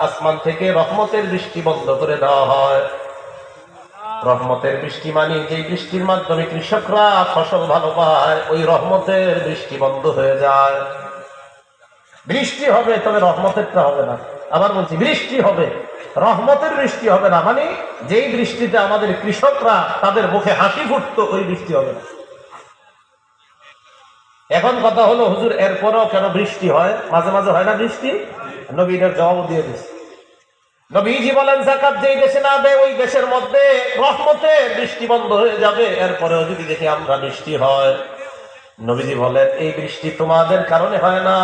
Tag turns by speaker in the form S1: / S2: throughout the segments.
S1: আসমান থেকে রহমতের বৃষ্টি বন্ধ করে দেওয়া হয়। রহমতের বৃষ্টি মানে যে বৃষ্টির মাধ্যমে কৃষকরা ফসল ভালো পায়, ওই রহমতের বৃষ্টি বন্ধ হয়ে যায়। বৃষ্টি হবে, তবে রহমতেরটা হবে না। আবার বলছি, বৃষ্টি হবে, রহমতের বৃষ্টি হবে না। মানে যেই বৃষ্টিতে আমাদের কৃষকরা তাদের মুখে হাসি ফুটতো, ওই বৃষ্টি হবে না। এখন কথা হলো, হুজুর এরপরও কেন বৃষ্টি হয়? মাঝে মাঝে হয় না বৃষ্টি? নবীদের জবাব দিয়ে দিচ্ছে। নবীজি বলেন, যাকাত যেই দেশে না দেয়, ওই দেশের মধ্যে রহমতের বৃষ্টি বন্ধ হয়ে যাবে। এরপরেও যদি দেখি আমরা বৃষ্টি হয়, নবীজি বলেন, এই বৃষ্টি তোমাদের কারণে হয় না।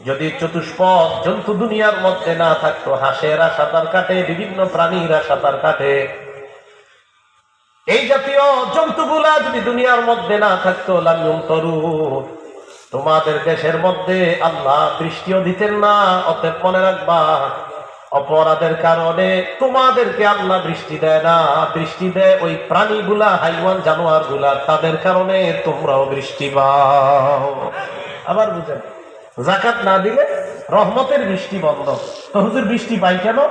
S1: যদি চতুষ্পদ জন্তু দুনিয়ার মধ্যে না থাকতো, হাঁসেরা সাঁতার কাটে, বিভিন্ন প্রাণীরা সাঁতার কাটে, এই জাতীয় জন্তুগুলা যদি দুনিয়ার মধ্যে না থাকতো, তোমাদের দেশের মধ্যে আল্লাহ বৃষ্টিও দিতেন না। অতএব মনে রাখবা, অপরাধের কারণে তোমাদেরকে আল্লাহ বৃষ্টি দেয় না, বৃষ্টি দেয় ওই প্রাণীগুলা, হাইওয়ান জানোয়ার গুলা, তাদের কারণে তোমরাও বৃষ্টি পাও। আবার বুঝেন, যাকাত না দিলে রহমতের বৃষ্টি বন্ধ। তো হুজুর বৃষ্টি পাই কেন?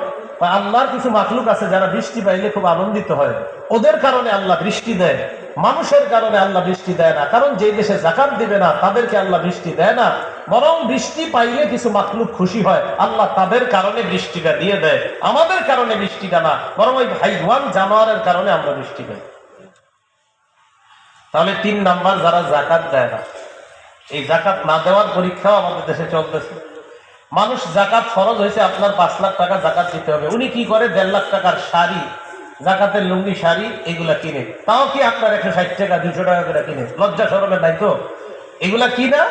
S1: আল্লাহর কিছু মাখলুক আছে যারা বৃষ্টি পাইলে খুব আনন্দিত হয়, ওদের কারণে আল্লাহ বৃষ্টি দেয়। মানুষের কারণে আল্লাহ বৃষ্টি দেয় না, কারণ যে দেশে যাকাত দিবে না তাদেরকে আল্লাহ বৃষ্টি দেয় না। বরং বৃষ্টি পাইলে কিছু মাখলুক খুশি হয়, আল্লাহ তাদের কারণে বৃষ্টিটা দিয়ে দেয়। আমাদের কারণে বৃষ্টিটা না, বরং ওই হাইওয়ান জানোয়ারের কারণে আমরা বৃষ্টি পাই। তাহলে 3 নাম্বার, যারা যাকাত দেয় না, এই যাকাত না দেওয়ার পরীক্ষাও আমাদের দেশে চলতেছে। মানুষ, যাকাত ফরজ হয়েছে, আপনার 5 লাখ টাকা যাকাত দিতে হবে। উনি কি করে? 1.5 লাখ টাকার শাড়ি, যাকাতের লুঙ্গি শাড়ি, এগুলা কিনে। তাও কি আপনার 160 টাকা 200 টাকা করে কিনে? লজ্জা শরমের নাই তো? এগুলা কিনা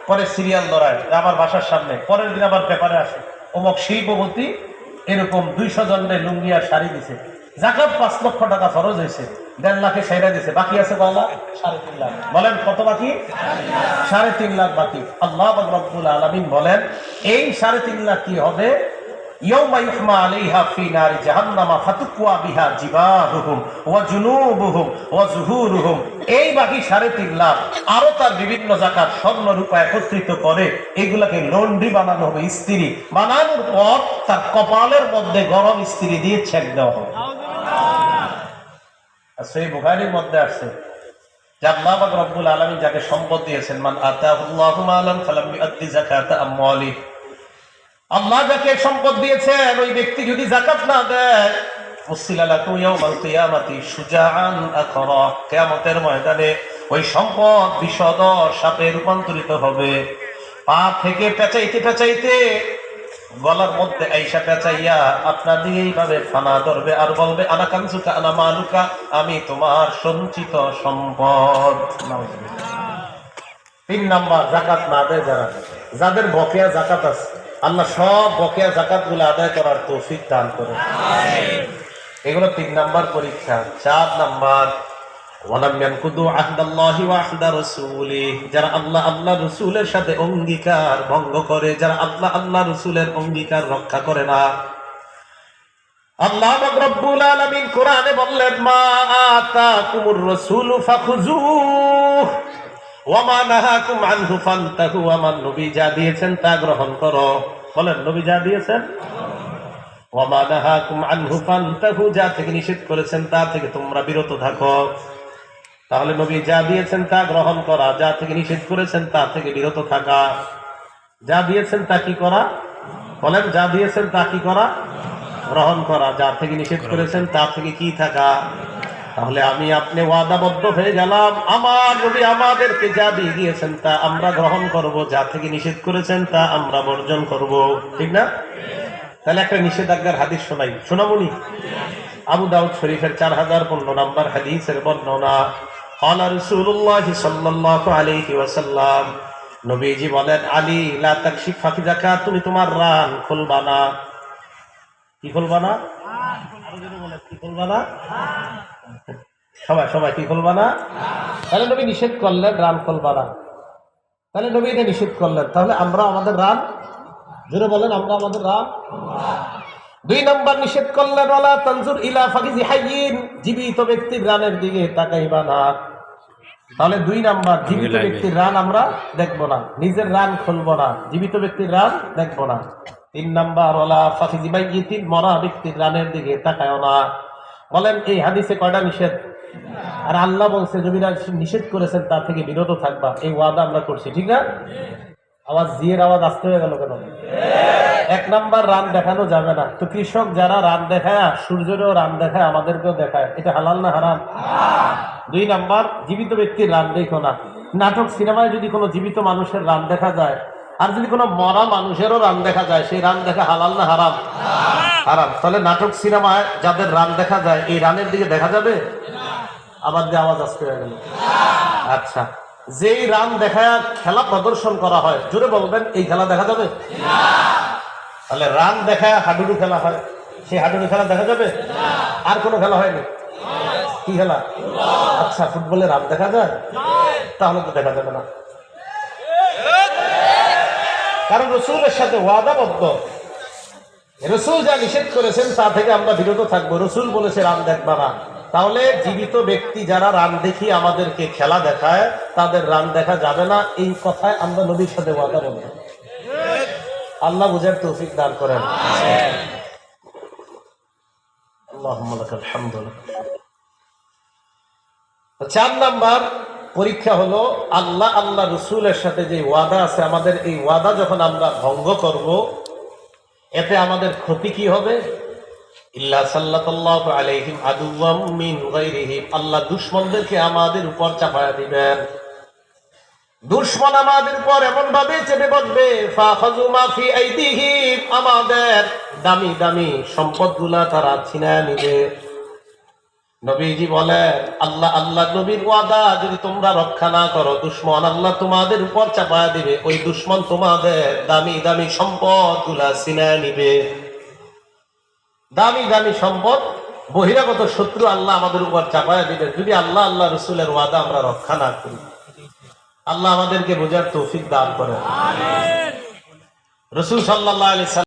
S1: পরে সিরিয়াল ধরায় আমার বাসার সামনে, পরের দিন আবার পেপারে আসে, অমুক শিল্পপতি এরকম 200 জনের লুঙ্গি আর শাড়ি দিছে। যাকাত 5 লক্ষ টাকা ফরজ হয়েছে, 1.5 লাখে সেরা দিছে, বাকি আছে কয়লা? 3.5 লাখ। বলেন কত বাকি? 3.5 লাখ বাকি। আল্লাহ রাব্বুল আলামিন বলেন, এই 3.5 লাখ কি হবে? ইয়াউমা ইউহমা আলাইহা ফি নারি জাহান্নামা ফাতুকওয়া বিহা জিবাহুহুম ওয়া জুনুবুহুম ওয়া যুহুরুহুম। এই বাকি 3.5 লাখ আরো তার বিভিন্ন যাকাত স্বর্ণ রূপা একত্রিত করে এগুলাকে লন্ড্রি বানানো হবে, ইস্ত্রি বানানোর পর তার কপালের মধ্যে গরম ইস্ত্রি দিয়ে ছেক দেওয়া হবে। সেই বুখারীর মধ্যে আছে যে আল্লাহ পাক রব্বুল আলামিন যাকে সম্পদ দিয়েছেন, মান আতাহুল্লাহু মালান ফালাম ইউদ্দি যাকাতা আমওয়ালি, আল্লাহ যাকে সম্পদ দিয়েছেন, ওই ব্যক্তি যদি যাকাত না দেয়, মুসিলা লাহু ইয়াউমাল কিয়ামাতি শুজাআন আকরা, কিয়ামতের ময়দানে ওই সম্পদ বিষধর সাপে রূপান্তরিত হবে। পা থেকে পেঁচাইতে পেঁচাইতে গলার মধ্যে আইসা পেঁচাইয়া আপনার দিয়ে এইভাবে ফানা ধরবে আর বলবে, আনা কানজুকা আনা মালুকা, আমি তোমার সঞ্চিত সম্পদ। 3 নাম্বার, যাকাত না দেয় যারা, যাদের বকেয়া যাকাত আছে, আল্লাহ সব বকেয়া যাকাত গুলো আদায় করার তৌফিক দান করে। এগুলো 3 নাম্বার পরীক্ষা। 4 নাম্বার, ওয়ালাম ইয়ানকুদু আহদাল্লাহি ওয়া আহদা রাসূলিহি, যারা আল্লাহ রাসূলের সাথে অঙ্গীকার ভঙ্গ করে, যারা আল্লাহ রাসূলের অঙ্গীকার রক্ষা করে না। আল্লাহ রাব্বুল আলামিন কোরআনে বললেন, মা আতাকুমুর রাসূলু ফাখুযুহু ওয়া মা নাহাকুম আনহু ফান্তাহু, আমার নবী যা দিয়েছেন তা গ্রহণ করো। বলেন, নবী যা দিয়েছেন, ওয়া মা নাহাকুম আনহু ফান্তাহু, যা থেকে নিষেধ করেছেন তা থেকে তোমরা বিরত থাকো। তাহলে নবী যা দিয়েছেন তা গ্রহণ করা, যা থেকে নিষেধ করেছেন তা থেকে বিরত থাকা। যা দিয়েছেন তা কি করা? বলেন, যা দিয়েছেন তা কি করা? গ্রহণ করা। যা থেকে নিষেধ করেছেন তা থেকে কি থাকা? তাহলে আমি আপনি ওয়াদাবদ্ধ হয়ে গেলাম, আমার নবী আমাদেরকে যা দিয়ে দিয়েছেন তা আমরা গ্রহণ করব, যা থেকে নিষেধ করেছেন তা আমরা বর্জন করব। ঠিক না? তাহলে একটা নিষেধাজ্ঞার হাদিস শোনাই, শোনাবনি? আবু দাউদ শরীফের 4015 নম্বর হাদিসের বর্ণনা। ক্বালা রাসূলুল্লাহ সাল্লাল্লাহু আলাইহি ওয়াসাল্লাম, নবীজি বলেন, আলী লা তাকশিফ ফাকিজাকা, তুমি তোমার রান খুলবা না। কি খুলবা না? কি খুলবা না? সবাই কি খুলবা না? তাহলে নবী নিষেধ করলেন রান খুলবা না। তাহলে নবী এটা নিষেধ করলেন, তাহলে আমরা আমাদের রান, জোরে বলেন, আমরা আমাদের রান। 2 নম্বর নিষেধ করলেন, ওয়ালা তানজুর ইলা ফাকিজি হাইয়িন, জীবিত ব্যক্তির রানের দিকে তাকাইবা না। তাহলে 2 নাম্বার, জীবিত ব্যক্তির রান আমরা দেখবো না, নিজের রান খুলবো না, জীবিত ব্যক্তির রান দেখবো না। 3 নাম্বার, ওয়ালা ফাখিজি মাইয়িতিন, মরা ব্যক্তির রানের দিকে তাকায়ও না। বলেন এই হাদিসে কয়টা নিষেধ? আর আল্লাহ বলছে নবীরা নিষেধ করেছেন তার থেকে বিরত থাকবা, এই ওয়াদা আমরা করছি, ঠিক না? আওয়াজ জিয়ের আওয়াজ আসতে হয়ে গেল কেন? 1 নাম্বার, রান দেখানো যাবে না। তো কৃষক যারা রান দেখায়, সূর্যেরও রান দেখায়, আমাদেরকেও দেখায়, এটা হালাল না হারাম? 2 নাম্বার, জীবিত ব্যক্তির রান দেখো না। নাটক সিনেমায় যদি কোনো জীবিত মানুষের রান দেখা যায়, আর যদি কোনো মরা মানুষেরও রান দেখা যায়, সেই রান দেখা হালাল না হারাম? হারাম। তাহলে নাটক সিনেমায় যাদের রান দেখা যায়, এই রানের দিকে দেখা যাবে? আবার যে আওয়াজ আসতে হয়ে গেল। আচ্ছা, যেই রান দেখায় খেলা প্রদর্শন করা হয়, জোরে বলবেন, এই খেলা দেখা যাবে? তাহলে রান দেখায় হাডুডু খেলা হয়, সেই হাডুডু খেলা দেখা যাবে? আর কোনো খেলা হয়নি? কি খেলা? আচ্ছা, ফুটবলে রান দেখা যায়? তাহলে তো দেখা যাবে না, কারণ রসুলের সাথে ওয়াদাবদ্ধ। রসুল যা নিষেধ করেছেন তা থেকে আমরা বিরত থাকবো। রসুল বলেছে রান দেখবা না। তাহলে জীবিত ব্যক্তি যারা রান দেখি আমাদেরকে খেলা দেখায়, তাদের রান দেখা যাবে না, এই কথায় আমরা নবীর সাথে ওয়াদা বলবো। আল্লাহ বুঝার তৌফিক দান করেন। আল্লাহুম্মা লাকাল হামদু। 4 নাম্বার পরীক্ষা হলো আল্লাহ আল্লাহ রসুলের সাথে যে ওয়াদা আছে, আমাদের এই ওয়াদা যখন আমরা ভঙ্গ করব, এতে আমাদের ক্ষতি কি হবে? ইল্লা সাল্লাল্লাহু আলাইহিম আদুওয়াম মিন গায়রিহিম, আল্লাহ দুশমনদেরকে আমাদের উপর চাপায়া দিবেন। দুশমন আমাদের উপর এমন ভাবে চেপে বসবে, ফাখাযু মা ফি আইদিহিম, আমাদের দামি দামি সম্পদগুলা তারা ছিনায় নিবে। নবীজি বলেন, আল্লাহ আল্লাহ নবীর ওয়াদা যদি তোমরা রক্ষা না করো, দুশমন আল্লাহ তোমাদের উপর চাপায়া দিবে, ওই দুশমন তোমাদের দামি দামি সম্পদগুলা ছিনায় নিবে। দামি দামি সম্পদ, বহিরাগত শত্রু আল্লাহ আমাদের উপর চাপায়া দিবে যদি আল্লাহ আল্লাহ রসুলের ওয়াদা আমরা রক্ষা না করি। আল্লাহ আমাদেরকে বোঝার তৌফিক দান করেন। রসুল সাল্লাল্লাহু আলাইহি ওয়াসাল্লাম